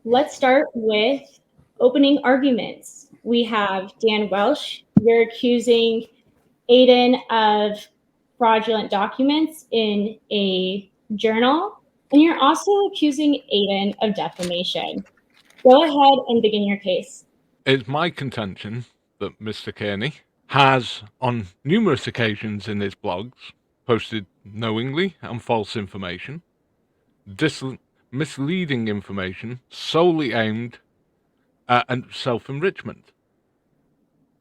Let's start with opening arguments. We have Dan Welsh. You're accusing Aiden of fraudulent documents in a journal, and you're also accusing Aiden of defamation. Go ahead and begin your case. It's my contention that Mr. Kearney has, on numerous occasions in his blogs, posted knowingly and false information, misleading information solely aimed at self-enrichment.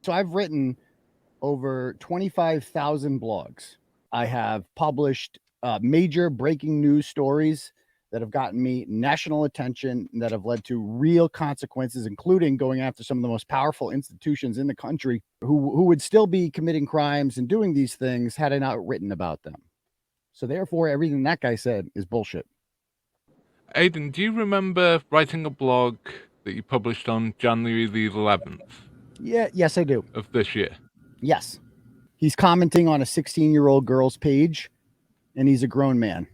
So I've written over 25,000 blogs. I have published major breaking news stories that have gotten me national attention, that have led to real consequences, including going after some of the most powerful institutions in the country who would still be committing crimes and doing these things had I not written about them. So therefore, everything that guy said is bullshit. Aiden, do you remember writing a blog that you published on January the 11th? Yes, I do. Of this year? Yes. He's commenting on a 16-year-old girl's page, and he's a grown man.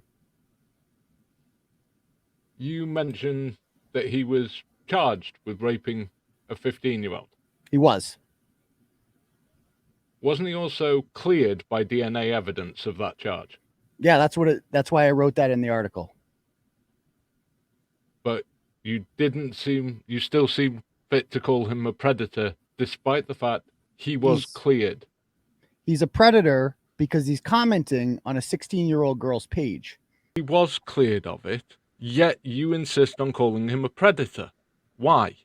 You mentioned that he was charged with raping a 15-year-old. He was. Wasn't he also cleared by DNA evidence of that charge? Yeah, that's why I wrote that in the article. But you still seem fit to call him a predator, despite the fact he was cleared. He's a predator because he's commenting on a 16-year-old girl's page. He was cleared of it, yet you insist on calling him a predator. Why?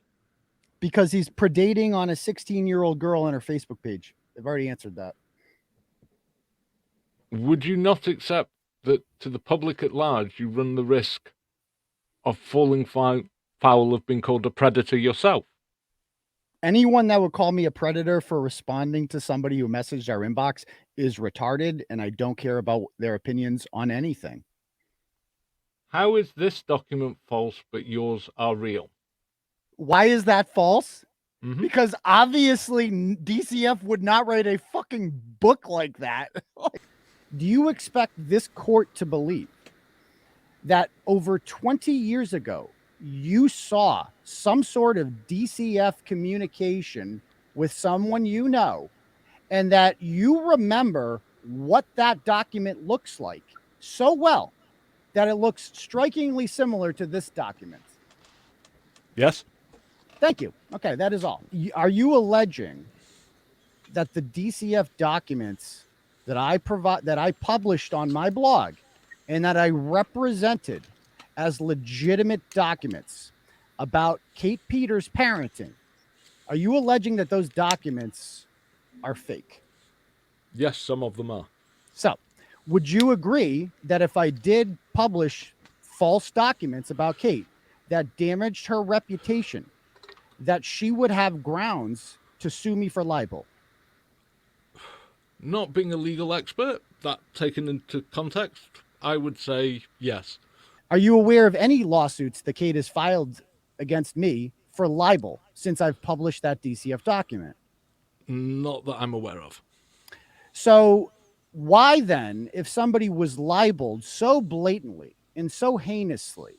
Because he's predating on a 16-year-old girl on her Facebook page. I've already answered that. Would you not accept that to the public at large you run the risk of falling foul of being called a predator yourself? Anyone that would call me a predator for responding to somebody who messaged our inbox is retarded, and I don't care about their opinions on anything. How is this document false, but yours are real? Why is that false? Mm-hmm. Because obviously DCF would not write a fucking book like that. Do you expect this court to believe that over 20 years ago, you saw some sort of DCF communication with someone you know, and that you remember what that document looks like so well that it looks strikingly similar to this document? Yes. Thank you. Okay, that is all. Are you alleging that the DCF documents that I published on my blog and that I represented as legitimate documents about Kate Peters' parenting, are you alleging that those documents are fake? Yes, some of them are. So, would you agree that if I did publish false documents about Kate that damaged her reputation, that she would have grounds to sue me for libel? Not being a legal expert, that taken into context, I would say yes. Are you aware of any lawsuits that Kate has filed against me for libel since I've published that DCF document? Not that I'm aware of. So why then, if somebody was libeled so blatantly and so heinously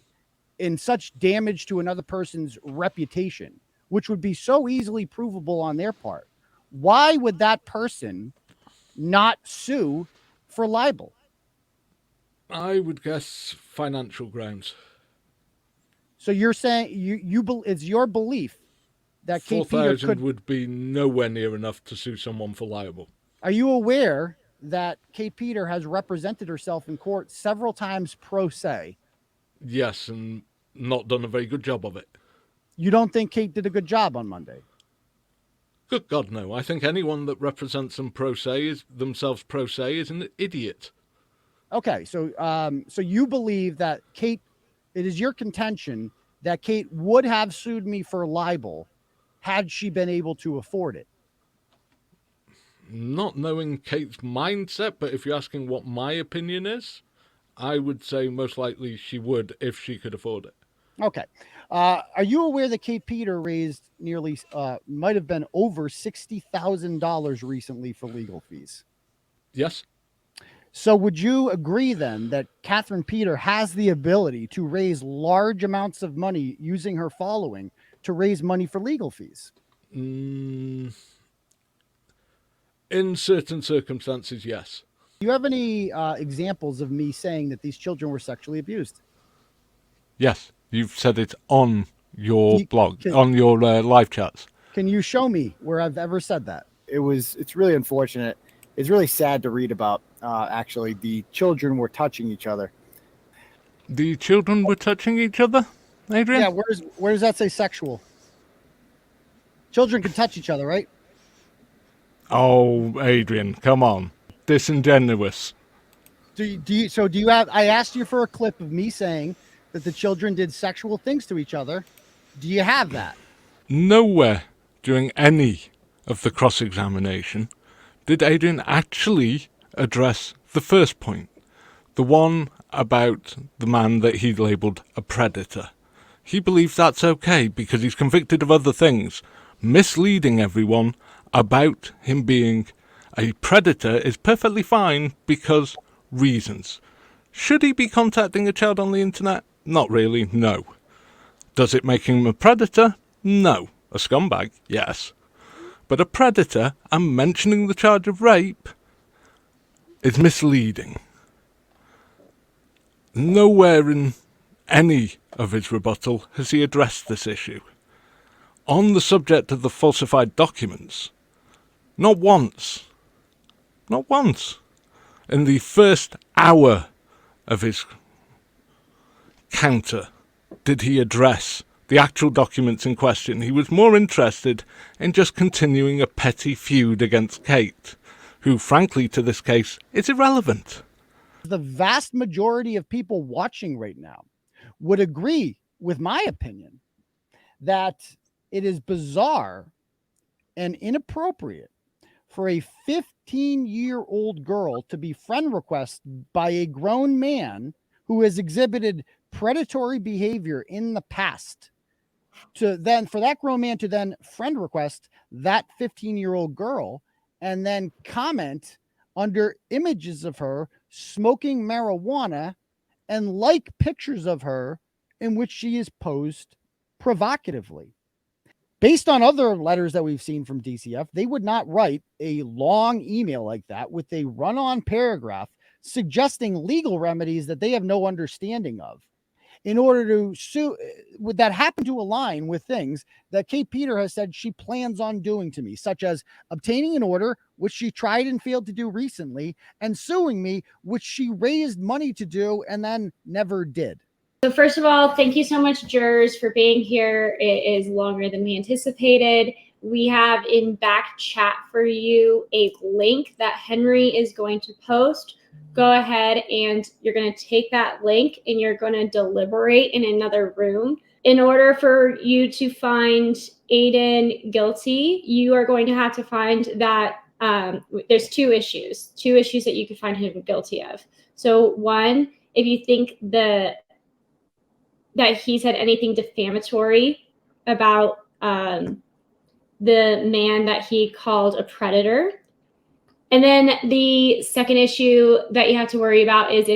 in such damage to another person's reputation, which would be so easily provable on their part, why would that person not sue for libel? I would guess financial grounds. So you're saying it's your belief that Kate Peters would be nowhere near enough to sue someone for libel. Are you aware that Kate Peters has represented herself in court several times pro se? Yes, and not done a very good job of it. You don't think Kate did a good job on Monday? Good God, no. I think anyone that represents themselves pro se is an idiot. Okay, so you believe that Kate, it is your contention that Kate would have sued me for libel had she been able to afford it? Not knowing Kate's mindset, but if you're asking what my opinion is, I would say most likely she would if she could afford it. Okay. Are you aware that Kate Peters raised nearly, might have been over $60,000 recently for legal fees? Yes. So would you agree then that Catherine Peter has the ability to raise large amounts of money using her following to raise money for legal fees? In certain circumstances, yes. Do you have any examples of me saying that these children were sexually abused? Yes, you've said it on your blog, can- on your live chats. Can you show me where I've ever said that? It's really unfortunate. It's really sad to read about. Actually, the children were touching each other. The children were touching each other, Adrian? Yeah, where does that say sexual? Children can touch each other, right? Oh, Adrian, come on. Disingenuous. Do you have, I asked you for a clip of me saying that the children did sexual things to each other. Do you have that? Nowhere during any of the cross-examination did Adrian actually address the first point, the one about the man that he labelled a predator. He believes that's okay because he's convicted of other things. Misleading everyone about him being a predator is perfectly fine because reasons. Should he be contacting a child on the internet? Not really, no. Does it make him a predator? No. A scumbag? Yes. But a predator and mentioning the charge of rape is misleading. Nowhere in any of his rebuttal has he addressed this issue. On the subject of the falsified documents, not once, in the first hour of his counter did he address the actual documents in question. He was more interested in just continuing a petty feud against Kate, who, frankly, to this case, is irrelevant. The vast majority of people watching right now would agree with my opinion that it is bizarre and inappropriate for a 15-year-old girl to be friend requested by a grown man who has exhibited predatory behavior in the past, to then for that grown man to then friend request that 15-year-old girl and then comment under images of her smoking marijuana and like pictures of her in which she is posed provocatively. Based on other letters that we've seen from DCF, they would not write a long email like that with a run-on paragraph suggesting legal remedies that they have no understanding of in order to sue. Would that happen to align with things that Kate Peter has said she plans on doing to me, such as obtaining an order, which she tried and failed to do recently, and suing me, which she raised money to do and then never did? So first of all, thank you so much, jurors, for being here. It is longer than we anticipated. We have in back chat for you a link that Henry is going to post. Go ahead and you're going to take that link and you're going to deliberate in another room. In order for you to find Aiden guilty, you are going to have to find that there's two issues that you could find him guilty of. So one, if you think that he said anything defamatory about the man that he called a predator. And then the second issue that you have to worry about is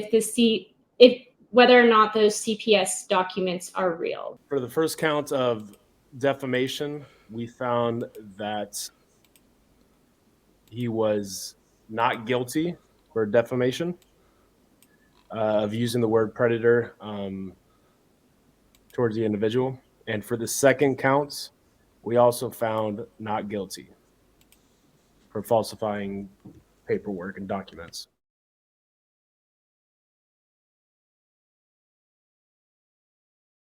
whether or not those CPS documents are real. For the first count of defamation, we found that he was not guilty for defamation of using the word predator towards the individual. And for the second count, we also found not guilty for falsifying paperwork and documents.